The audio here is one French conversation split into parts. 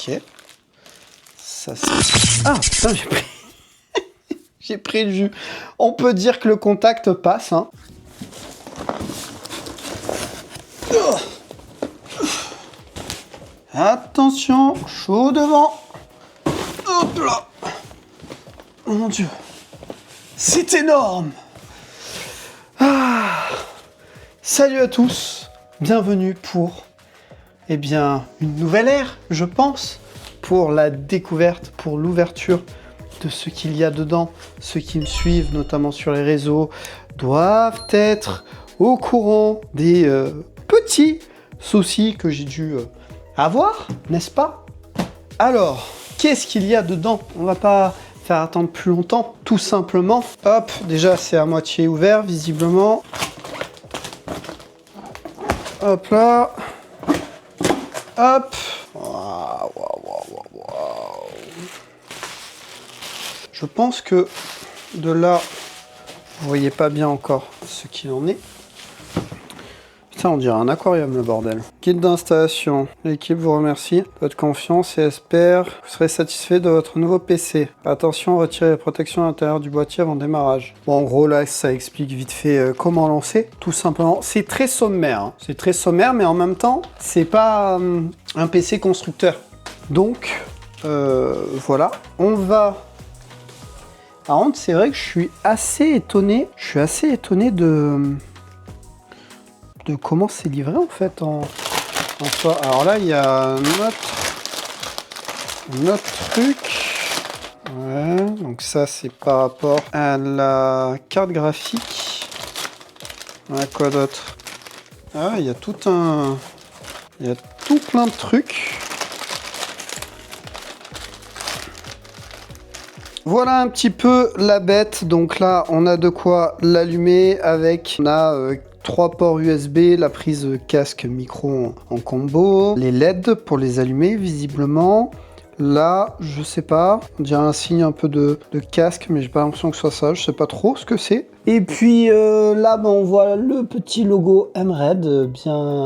Ok. Ça c'est... Ah putain, j'ai pris... j'ai pris le jus. On peut dire que le contact passe, hein. Attention, chaud devant. Hop là. Oh mon Dieu. C'est énorme. Ah. Salut à tous. Bienvenue pour, eh bien, une nouvelle ère, je pense, pour la découverte, pour l'ouverture de ce qu'il y a dedans. Ceux qui me suivent, notamment sur les réseaux, doivent être au courant des petits soucis que j'ai dû avoir, n'est-ce pas? Alors, qu'est-ce qu'il y a dedans? On va pas faire attendre plus longtemps, tout simplement. Hop, déjà c'est à moitié ouvert, visiblement. Hop là. Hop. Waouh, waouh, waouh, waouh. Je pense que de là, vous voyez pas bien encore ce qu'il en est. Putain, on dirait un aquarium, le bordel. Guide d'installation. L'équipe vous remercie de votre confiance et espère que vous serez satisfait de votre nouveau PC. Attention, retirez les protections à l'intérieur du boîtier avant démarrage. Bon, en gros, là, ça explique vite fait comment lancer, tout simplement. C'est très sommaire, hein. C'est très sommaire, mais en même temps, c'est pas un PC constructeur. Donc, voilà. On va... Par contre, c'est vrai que je suis assez étonné. Je suis assez étonné de comment c'est livré en fait en soi. Alors là, il y a notre truc. Ouais, donc ça c'est par rapport à la carte graphique. Ouais, quoi d'autre? Ah, il y a tout plein de trucs. Voilà un petit peu la bête. Donc là, on a de quoi l'allumer avec... On a 3 ports USB, la prise casque micro en combo, les LED pour les allumer visiblement. Là, je sais pas, on dirait un signe un peu de casque, mais j'ai pas l'impression que ce soit ça, je sais pas trop ce que c'est. Et puis là, on voit le petit logo MRED,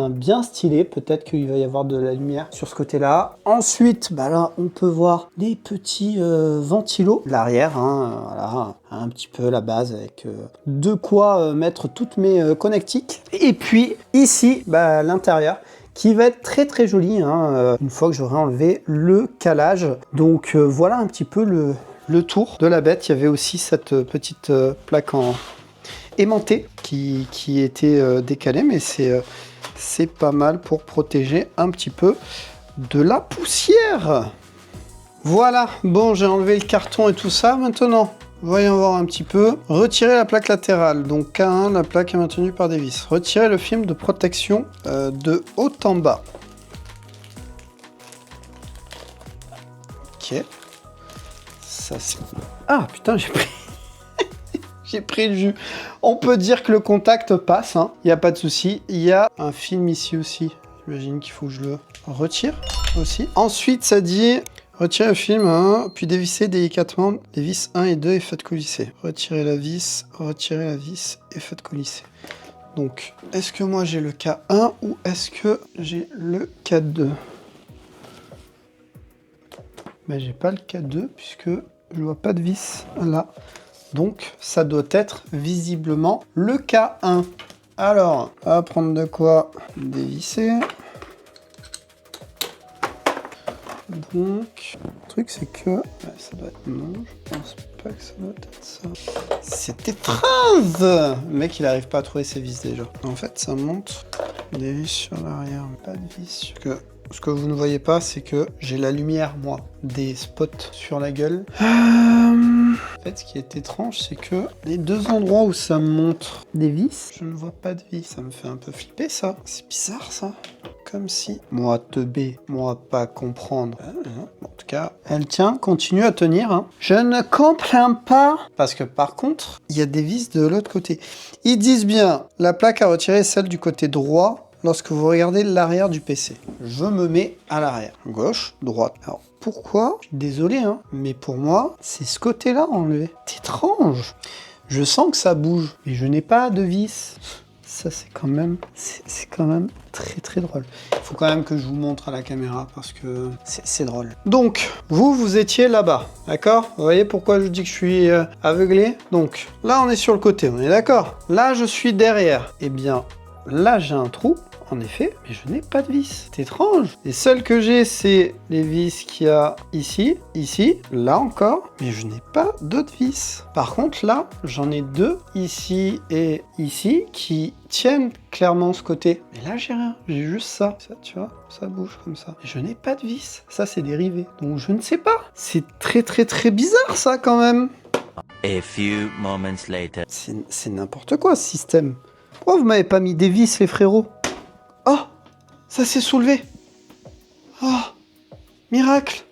bien stylé, peut-être qu'il va y avoir de la lumière sur ce côté-là. Ensuite, là, on peut voir les petits ventilos, l'arrière, hein, voilà, un petit peu la base avec de quoi mettre toutes mes connectiques. Et puis, ici, l'intérieur, qui va être très très joli, hein, une fois que j'aurai enlevé le calage. Donc voilà un petit peu le tour de la bête. Il y avait aussi cette petite plaque en aimanté qui était décalée, mais c'est pas mal pour protéger un petit peu de la poussière. Voilà, bon, j'ai enlevé le carton et tout ça. Maintenant, voyons voir un petit peu. Retirer la plaque latérale. Donc K1, la plaque est maintenue par des vis. Retirer le film de protection de haut en bas. Ok. Ça c'est... Ah putain, j'ai pris... j'ai pris le jus. On peut dire que le contact passe, hein. Il n'y a pas de souci. Il y a un film ici aussi. J'imagine qu'il faut que je le retire aussi. Ensuite, ça dit... Retirez le film, hein, puis dévissez délicatement les vis 1 et 2 et faites coulisser. Retirez la vis et faites coulisser. Donc, est-ce que moi j'ai le K1 ou est-ce que j'ai le K2? J'ai pas le K2 puisque je vois pas de vis là. Donc, ça doit être visiblement le K1. Alors, on va prendre de quoi dévisser. Donc, le truc c'est que... ça doit être... Non, je pense pas que ça doit être ça. C'est étrange! Le mec, il arrive pas à trouver ses vis déjà. En fait, ça monte des vis sur l'arrière, pas de vis. Ce que vous ne voyez pas, c'est que j'ai la lumière, moi, des spots sur la gueule. En fait, ce qui est étrange, c'est que les deux endroits où ça montre des vis, je ne vois pas de vis. Ça me fait un peu flipper, ça. C'est bizarre, ça. Comme si... Moi, teubé, moi, pas comprendre. En tout cas, elle tient, continue à tenir. Hein. Je ne comprends pas. Parce que, par contre, il y a des vis de l'autre côté. Ils disent bien, la plaque à retirer est celle du côté droit lorsque vous regardez l'arrière du PC. Je me mets à l'arrière. Gauche, droite. Alors, pourquoi? Je suis désolé, hein, mais pour moi, c'est ce côté-là enlevé. C'est étrange. Je sens que ça bouge, mais je n'ai pas de vis. Ça, c'est quand même très très drôle. Il faut quand même que je vous montre à la caméra parce que c'est drôle. Donc, vous étiez là-bas, d'accord? Vous voyez pourquoi je dis que je suis aveuglé? Donc, là, on est sur le côté, on est d'accord? Là, je suis derrière. Eh bien, là, j'ai un trou. En effet, mais je n'ai pas de vis. C'est étrange. Les seuls que j'ai, c'est les vis qu'il y a ici, là encore, mais je n'ai pas d'autres vis. Par contre, là, j'en ai deux, ici et ici, qui tiennent clairement ce côté. Mais là, j'ai rien. J'ai juste ça. Ça, tu vois, ça bouge comme ça. Et je n'ai pas de vis. Ça, c'est dérivé. Donc, je ne sais pas. C'est très, très, très bizarre, ça, quand même. A few moments later. C'est n'importe quoi, ce système. Pourquoi vous m'avez pas mis des vis, les frérots? Oh, ça s'est soulevé. Oh, miracle.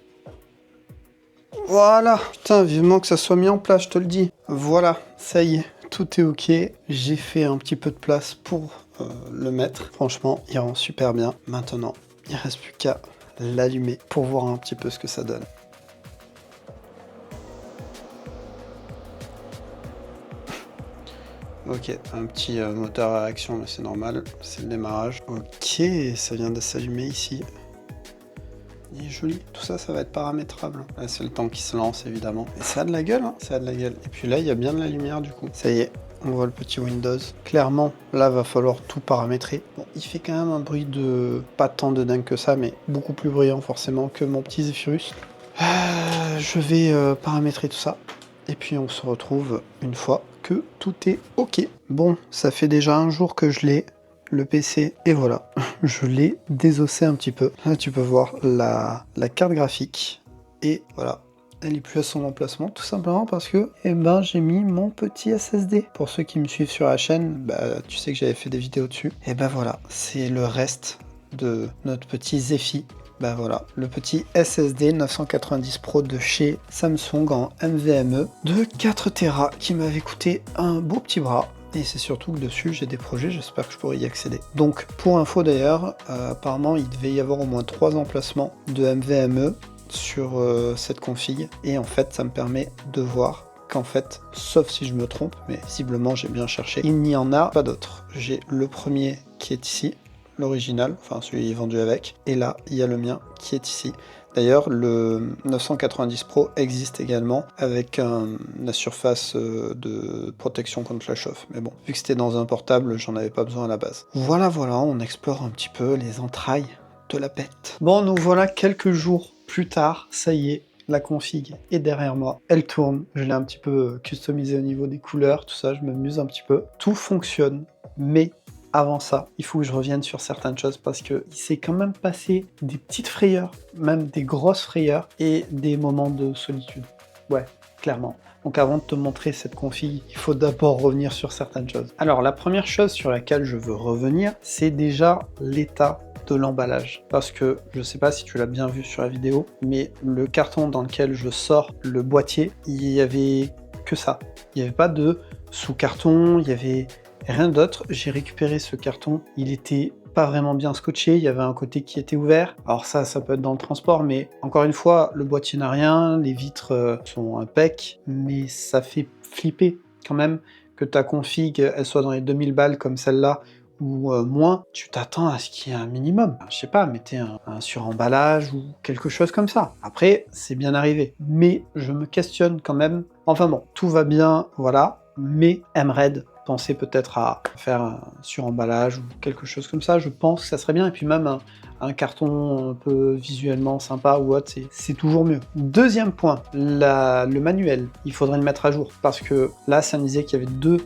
Voilà. Putain, vivement que ça soit mis en place, je te le dis. Voilà, ça y est, tout est ok. J'ai fait un petit peu de place pour le mettre. Franchement, il rend super bien. Maintenant, il ne reste plus qu'à l'allumer pour voir un petit peu ce que ça donne. Ok, un petit moteur à réaction, mais c'est normal, c'est le démarrage. Ok, ça vient de s'allumer ici. Il est joli, tout ça, ça va être paramétrable. Là, c'est le temps qui se lance, évidemment. Et ça a de la gueule, hein, ça a de la gueule. Et puis là, il y a bien de la lumière, du coup. Ça y est, on voit le petit Windows. Clairement, là, va falloir tout paramétrer. Bon, il fait quand même un bruit de... pas tant de dingue que ça, mais beaucoup plus bruyant, forcément, que mon petit Zephyrus. Je vais paramétrer tout ça. Et puis on se retrouve une fois que tout est ok. Bon, ça fait déjà un jour que je l'ai, le PC, et voilà, je l'ai désossé un petit peu. Là tu peux voir la carte graphique, et voilà, elle est plus à son emplacement, tout simplement parce que j'ai mis mon petit SSD. Pour ceux qui me suivent sur la chaîne, tu sais que j'avais fait des vidéos dessus. Et voilà, c'est le reste de notre petit Zephy. Voilà, le petit SSD 990 Pro de chez Samsung en NVMe de 4 Tera qui m'avait coûté un beau petit bras. Et c'est surtout que dessus j'ai des projets, j'espère que je pourrai y accéder. Donc pour info d'ailleurs, apparemment il devait y avoir au moins 3 emplacements de NVMe sur cette config. Et en fait ça me permet de voir qu'en fait, sauf si je me trompe, mais visiblement j'ai bien cherché, il n'y en a pas d'autres. J'ai le premier qui est ici, l'original, enfin celui vendu avec, et là il y a le mien qui est ici. D'ailleurs le 990 Pro existe également avec la surface de protection contre la chauffe, mais bon, vu que c'était dans un portable, j'en avais pas besoin à la base. Voilà, on explore un petit peu les entrailles de la bête. Bon, nous voilà quelques jours plus tard, ça y est, la config est derrière moi, elle tourne, je l'ai un petit peu customisé au niveau des couleurs, tout ça, je m'amuse un petit peu. Tout fonctionne, mais avant ça, il faut que je revienne sur certaines choses parce qu'il s'est quand même passé des petites frayeurs, même des grosses frayeurs et des moments de solitude. Ouais, clairement. Donc avant de te montrer cette config, il faut d'abord revenir sur certaines choses. Alors la première chose sur laquelle je veux revenir, c'est déjà l'état de l'emballage. Parce que, je sais pas si tu l'as bien vu sur la vidéo, mais le carton dans lequel je sors le boîtier, il y avait que ça. Il n'y avait pas de sous-carton, il y avait rien d'autre. J'ai récupéré ce carton, il était pas vraiment bien scotché, il y avait un côté qui était ouvert. Alors ça peut être dans le transport, mais encore une fois, le boîtier n'a rien, les vitres sont impec, mais ça fait flipper quand même que ta config, elle soit dans les 2000 balles comme celle-là, ou moins, tu t'attends à ce qu'il y ait un minimum. Je sais pas, mettez un suremballage ou quelque chose comme ça. Après, c'est bien arrivé. Mais je me questionne quand même. Enfin bon, tout va bien, voilà, mais MRED, pensez peut-être à faire un suremballage ou quelque chose comme ça, je pense que ça serait bien, et puis même un carton un peu visuellement sympa ou autre, c'est toujours mieux. Deuxième point, le manuel, il faudrait le mettre à jour, parce que là, ça me disait qu'il y avait deux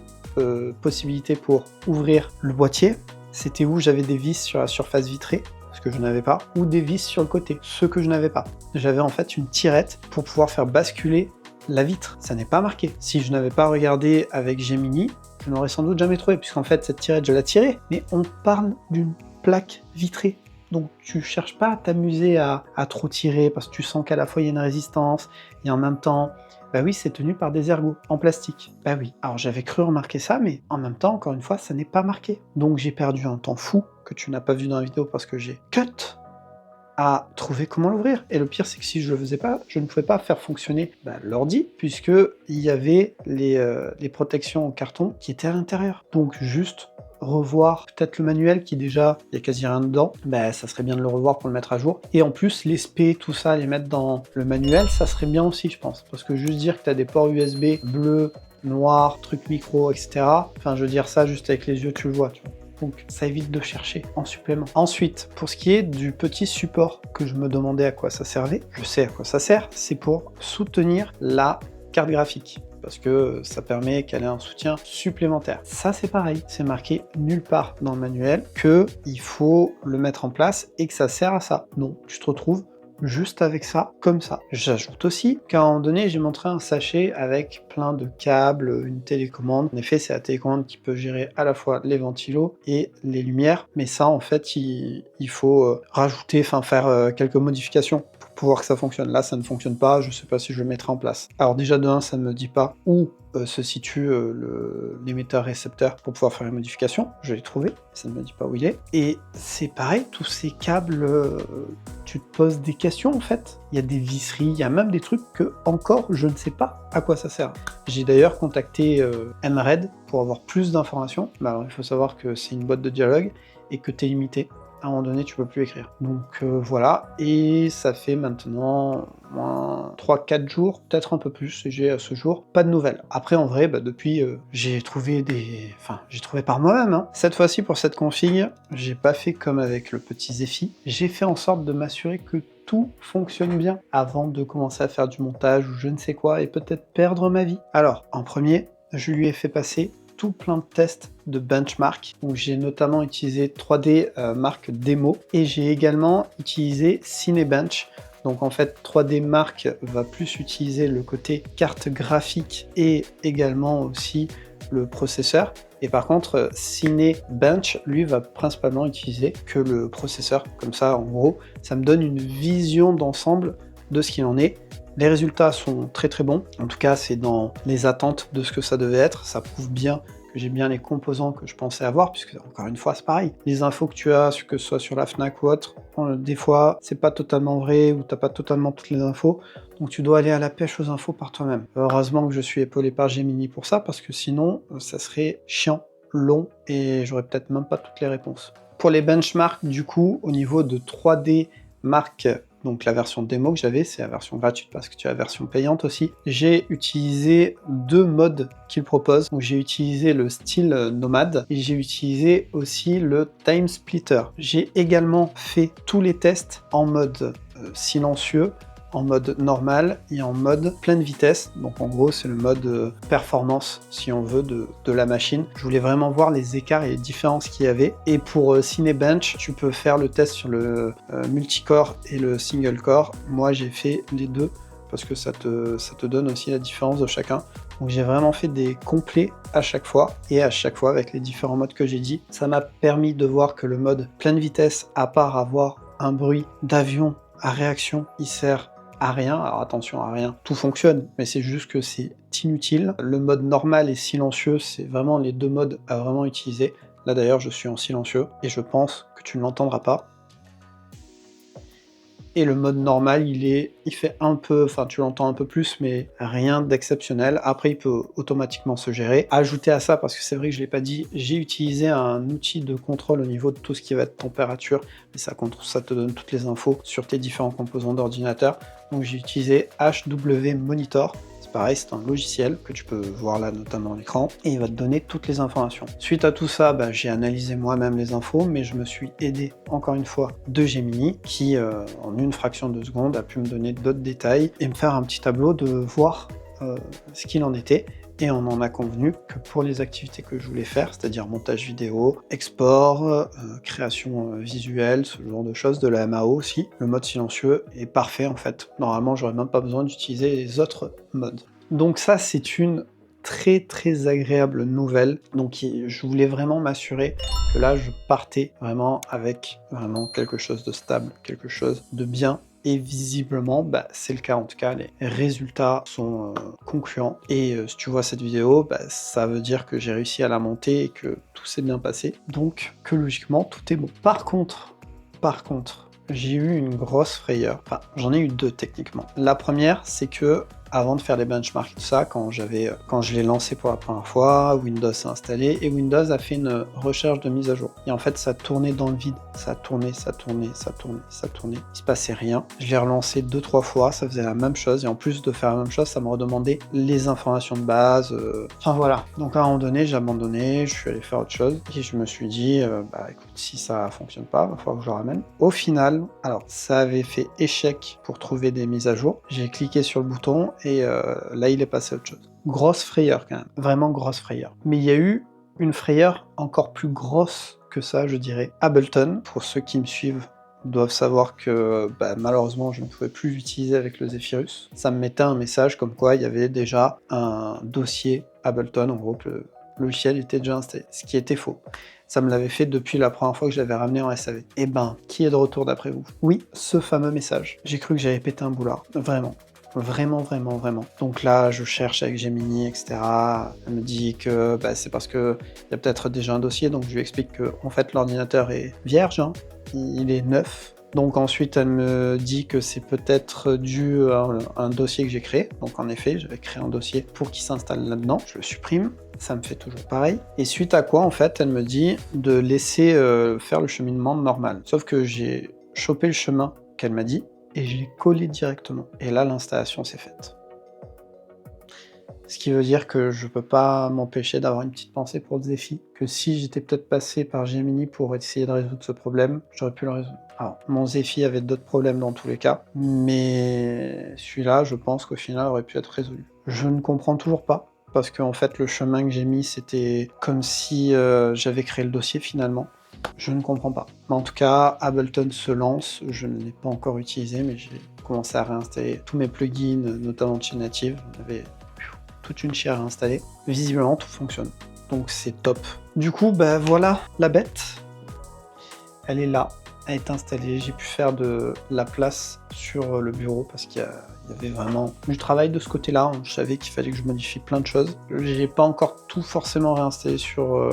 possibilités pour ouvrir le boîtier. C'était où j'avais des vis sur la surface vitrée, ce que je n'avais pas, ou des vis sur le côté, ce que je n'avais pas. J'avais en fait une tirette pour pouvoir faire basculer la vitre. Ça n'est pas marqué. Si je n'avais pas regardé avec Gemini, je n'aurais sans doute jamais trouvé, puisqu'en fait cette tirette je l'ai tirée, mais on parle d'une plaque vitrée. Donc tu cherches pas à t'amuser à trop tirer, parce que tu sens qu'à la fois il y a une résistance, et en même temps, bah oui, c'est tenu par des ergots en plastique. Bah oui. Alors j'avais cru remarquer ça, mais en même temps, encore une fois, ça n'est pas marqué. Donc j'ai perdu un temps fou, que tu n'as pas vu dans la vidéo parce que j'ai cut à trouver comment l'ouvrir. Et le pire, c'est que si je le faisais pas, je ne pouvais pas faire fonctionner l'ordi, puisque il y avait les protections en carton qui étaient à l'intérieur. Donc juste revoir peut-être le manuel qui déjà, il y a quasi rien dedans, bah ça serait bien de le revoir pour le mettre à jour. Et en plus, les SP, tout ça, les mettre dans le manuel, ça serait bien aussi, je pense. Parce que juste dire que tu as des ports USB bleus, noirs, trucs micro, etc. Enfin, je veux dire ça juste avec les yeux, tu le vois, tu vois. Donc ça évite de chercher en supplément. Ensuite, pour ce qui est du petit support que je me demandais à quoi ça servait, je sais à quoi ça sert, c'est pour soutenir la carte graphique, parce que ça permet qu'elle ait un soutien supplémentaire. Ça c'est pareil, c'est marqué nulle part dans le manuel que il faut le mettre en place et que ça sert à ça. Non, tu te retrouves juste avec ça, comme ça. J'ajoute aussi qu'à un moment donné, j'ai montré un sachet avec plein de câbles, une télécommande. En effet, c'est la télécommande qui peut gérer à la fois les ventilos et les lumières, mais ça, en fait, il faut rajouter, enfin faire quelques modifications pour voir que ça fonctionne. Là, ça ne fonctionne pas, je sais pas si je le mettrai en place. Alors déjà, de 1, ça ne me dit pas où se situe l'émetteur-récepteur pour pouvoir faire les modifications. Je l'ai trouvé, ça ne me dit pas où il est. Et c'est pareil, tous ces câbles, tu te poses des questions en fait. Il y a des visseries, il y a même des trucs que encore je ne sais pas à quoi ça sert. J'ai d'ailleurs contacté Nred pour avoir plus d'informations. Bah, alors, il faut savoir que c'est une boîte de dialogue et que tu es limité. À un moment donné, tu peux plus écrire. Donc voilà, et ça fait maintenant 3-4 jours, peut-être un peu plus, et j'ai à ce jour pas de nouvelles. Après, en vrai, bah, depuis, j'ai trouvé j'ai trouvé par moi-même. Hein. Cette fois-ci, pour cette config, j'ai pas fait comme avec le petit Zephy. J'ai fait en sorte de m'assurer que tout fonctionne bien avant de commencer à faire du montage ou je ne sais quoi, et peut-être perdre ma vie. Alors, en premier, je lui ai fait passer tout plein de tests de benchmark, où j'ai notamment utilisé 3D Mark Demo, et j'ai également utilisé Cinebench. Donc en fait, 3D Mark va plus utiliser le côté carte graphique et également aussi le processeur. Et par contre, Cinebench, lui, va principalement utiliser que le processeur. Comme ça, en gros, ça me donne une vision d'ensemble de ce qu'il en est. Les résultats sont très très bons, en tout cas c'est dans les attentes de ce que ça devait être, ça prouve bien que j'ai bien les composants que je pensais avoir, puisque encore une fois c'est pareil, les infos que tu as, que ce soit sur la Fnac ou autre, des fois c'est pas totalement vrai ou t'as pas totalement toutes les infos, donc tu dois aller à la pêche aux infos par toi-même. Heureusement que je suis épaulé par Gemini pour ça, parce que sinon ça serait chiant, long, et j'aurais peut-être même pas toutes les réponses. Pour les benchmarks, du coup, au niveau de 3D Mark, donc la version démo que j'avais, c'est la version gratuite parce que tu as la version payante aussi. J'ai utilisé 2 modes qu'il propose. Donc j'ai utilisé le style nomade et j'ai utilisé aussi le time splitter. J'ai également fait tous les tests en mode silencieux, en mode normal et en mode pleine vitesse. Donc en gros c'est le mode performance si on veut de la machine. Je voulais vraiment voir les écarts et les différences qu'il y avait. Et pour Cinebench, tu peux faire le test sur le multicore et le single core. Moi j'ai fait les deux parce que ça te donne aussi la différence de chacun. Donc j'ai vraiment fait des complets à chaque fois, et à chaque fois avec les différents modes que j'ai dit. Ça m'a permis de voir que le mode pleine vitesse, à part avoir un bruit d'avion à réaction, il sert à rien. Alors attention, à rien, tout fonctionne, mais c'est juste que c'est inutile. Le mode normal et silencieux, c'est vraiment les 2 modes à vraiment utiliser. Là d'ailleurs, je suis en silencieux, et je pense que tu ne l'entendras pas. Et le mode normal, il fait un peu, enfin tu l'entends un peu plus, mais rien d'exceptionnel. Après, il peut automatiquement se gérer. Ajouter à ça, parce que c'est vrai que je l'ai pas dit, j'ai utilisé un outil de contrôle au niveau de tout ce qui va être température, et ça te donne toutes les infos sur tes différents composants d'ordinateur. Donc j'ai utilisé HW Monitor. Pareil, c'est un logiciel que tu peux voir là notamment à l'écran, et il va te donner toutes les informations. Suite à tout ça, j'ai analysé moi-même les infos, mais je me suis aidé encore une fois de Gemini, qui en une fraction de seconde a pu me donner d'autres détails et me faire un petit tableau de voir ce qu'il en était. Et on en a convenu que pour les activités que je voulais faire, c'est-à-dire montage vidéo, export, création visuelle, ce genre de choses, de la MAO aussi, le mode silencieux est parfait en fait. Normalement, j'aurais même pas besoin d'utiliser les autres modes. Donc ça, c'est une très très agréable nouvelle. Donc je voulais vraiment m'assurer que là, je partais vraiment avec vraiment quelque chose de stable, quelque chose de bien. Et visiblement, c'est le cas, en tout cas, les résultats sont concluants. Et si tu vois cette vidéo, ça veut dire que j'ai réussi à la monter et que tout s'est bien passé. Donc, que logiquement, tout est bon. Par contre, j'ai eu une grosse frayeur. Enfin, j'en ai eu 2 techniquement. La première, c'est que avant de faire des benchmarks et tout ça, quand je l'ai lancé pour la première fois, Windows s'est installé et Windows a fait une recherche de mise à jour. Et en fait, ça tournait dans le vide. Ça tournait. Il se passait rien. Je l'ai relancé 2-3 fois, ça faisait la même chose. Et en plus de faire la même chose, ça me redemandait les informations de base. Enfin voilà. Donc à un moment donné, j'ai abandonné, je suis allé faire autre chose. Et je me suis dit, écoute, si ça fonctionne pas, il va falloir que je le ramène. Au final, alors ça avait fait échec pour trouver des mises à jour. J'ai cliqué sur le bouton et là il est passé à autre chose. Grosse frayeur quand même, vraiment grosse frayeur. Mais il y a eu une frayeur encore plus grosse que ça, je dirais. Ableton, pour ceux qui me suivent, doivent savoir que malheureusement je ne pouvais plus l'utiliser avec le Zephyrus. Ça me mettait un message comme quoi il y avait déjà un dossier Ableton, en gros que le logiciel était déjà installé, ce qui était faux. Ça me l'avait fait depuis la première fois que je l'avais ramené en SAV. Eh ben, qui est de retour d'après vous? Oui, ce fameux message. J'ai cru que j'avais pété un boulard, vraiment. Vraiment. Donc là, je cherche avec Gemini, etc. Elle me dit que c'est parce que il y a peut-être déjà un dossier, donc je lui explique que en fait l'ordinateur est vierge, hein, il est neuf. Donc ensuite, elle me dit que c'est peut-être dû à un dossier que j'ai créé. Donc en effet, j'avais créé un dossier pour qu'il s'installe là-dedans. Je le supprime, ça me fait toujours pareil. Et suite à quoi, en fait, elle me dit de laisser faire le cheminement normal. Sauf que j'ai chopé le chemin qu'elle m'a dit, et je l'ai collé directement. Et là, l'installation s'est faite. Ce qui veut dire que je peux pas m'empêcher d'avoir une petite pensée pour le Zephy, que si j'étais peut-être passé par Gemini pour essayer de résoudre ce problème, j'aurais pu le résoudre. Alors, mon Zephy avait d'autres problèmes dans tous les cas, mais celui-là, je pense qu'au final, aurait pu être résolu. Je ne comprends toujours pas, parce qu'en fait, le chemin que j'ai mis, c'était comme si j'avais créé le dossier finalement. Je ne comprends pas. Mais en tout cas, Ableton se lance, je ne l'ai pas encore utilisé, mais j'ai commencé à réinstaller tous mes plugins, notamment de chez Native. On avait toute une chaire à installer. Visiblement, tout fonctionne. Donc c'est top. Du coup, voilà la bête. Elle est là, elle est installée. J'ai pu faire de la place sur le bureau parce qu'il y avait vraiment du travail de ce côté-là. Je savais qu'il fallait que je modifie plein de choses. J'ai pas encore tout forcément réinstallé sur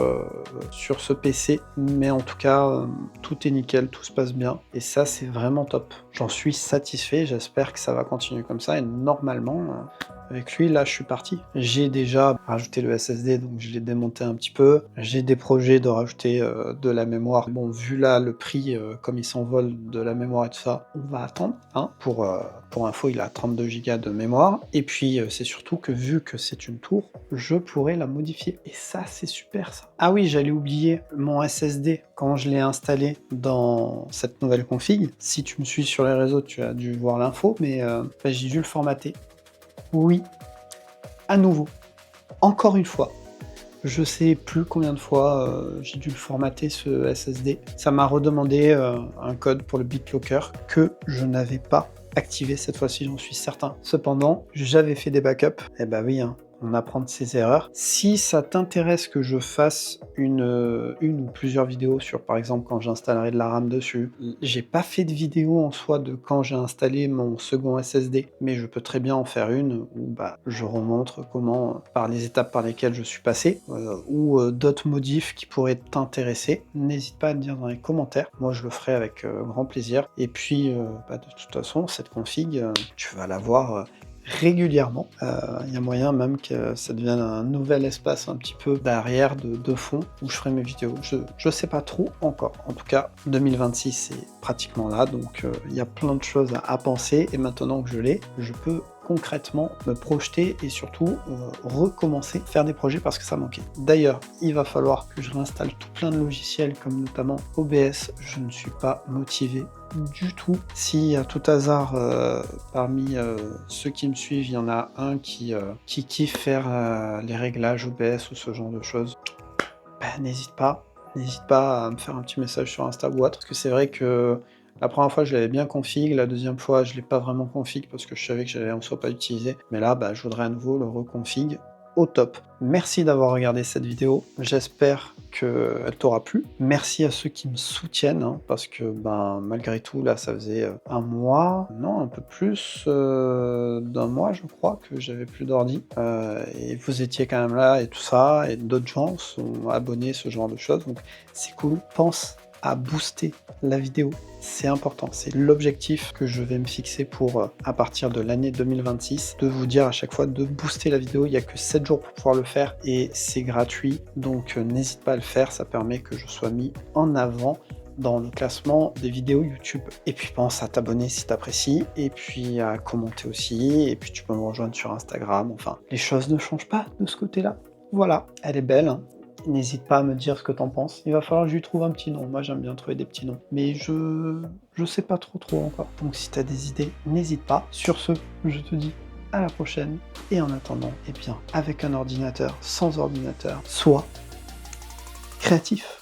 ce PC, mais en tout cas, tout est nickel, tout se passe bien. Et ça, c'est vraiment top. J'en suis satisfait, j'espère que ça va continuer comme ça. Et normalement, avec lui, là, je suis parti. J'ai déjà rajouté le SSD, donc je l'ai démonté un petit peu. J'ai des projets de rajouter de la mémoire. Bon, vu là le prix, comme il s'envole de la mémoire et tout ça, on va attendre. Hein. Pour info, il a 32 Go de mémoire. Et puis, c'est surtout que vu que c'est une tour, je pourrais la modifier. Et ça, c'est super, ça. Ah oui, j'allais oublier mon SSD quand je l'ai installé dans cette nouvelle config. Si tu me suis sur les réseaux, tu as dû voir l'info, mais j'ai dû le formater. Oui, à nouveau, encore une fois. Je sais plus combien de fois j'ai dû le formater ce SSD. Ça m'a redemandé un code pour le BitLocker que je n'avais pas activé cette fois-ci, j'en suis certain. Cependant, j'avais fait des backups. Eh ben oui, hein, on apprend de ses erreurs. Si ça t'intéresse que je fasse une ou plusieurs vidéos sur, par exemple, quand j'installerai de la RAM dessus, j'ai pas fait de vidéo en soi de quand j'ai installé mon second SSD, mais je peux très bien en faire une où je remontre comment, par les étapes par lesquelles je suis passé, ou d'autres modifs qui pourraient t'intéresser. N'hésite pas à me dire dans les commentaires. Moi, je le ferai avec grand plaisir. Et puis, de toute façon, cette config, tu vas la voir régulièrement. Il y a moyen même que ça devienne un nouvel espace un petit peu derrière de fond où je ferai mes vidéos. Je sais pas trop encore. En tout cas, 2026 c'est pratiquement là, donc il y a plein de choses à penser et maintenant que je l'ai, je peux concrètement me projeter et surtout recommencer à faire des projets parce que ça manquait. D'ailleurs, il va falloir que je réinstalle tout plein de logiciels comme notamment OBS. Je ne suis pas motivé du tout. Si à tout hasard parmi ceux qui me suivent, il y en a un qui kiffe faire les réglages OBS ou ce genre de choses, n'hésite pas à me faire un petit message sur Insta ou autre, parce que c'est vrai que la première fois je l'avais bien config, la deuxième fois je l'ai pas vraiment config parce que je savais que j'allais en soi pas l'utiliser, mais là je voudrais à nouveau le reconfig au top. Merci d'avoir regardé cette vidéo, j'espère qu'elle t'aura plu. Merci à ceux qui me soutiennent, hein, parce que malgré tout, là ça faisait un mois, non un peu plus d'un mois je crois que j'avais plus d'ordi, et vous étiez quand même là et tout ça, et d'autres gens sont abonnés, ce genre de choses, donc c'est cool. Pense à booster la vidéo. C'est important, c'est l'objectif que je vais me fixer pour, à partir de l'année 2026, de vous dire à chaque fois de booster la vidéo. Il n'y a que 7 jours pour pouvoir le faire et c'est gratuit, donc n'hésite pas à le faire, ça permet que je sois mis en avant dans le classement des vidéos YouTube. Et puis pense à t'abonner si t'apprécies, et puis à commenter aussi, et puis tu peux me rejoindre sur Instagram, enfin, les choses ne changent pas de ce côté-là. Voilà, elle est belle, hein. N'hésite pas à me dire ce que t'en penses. Il va falloir que je lui trouve un petit nom. Moi, j'aime bien trouver des petits noms. Mais je sais pas trop encore. Donc, si t'as des idées, n'hésite pas. Sur ce, je te dis à la prochaine. Et en attendant, eh bien, avec un ordinateur, sans ordinateur, sois créatif.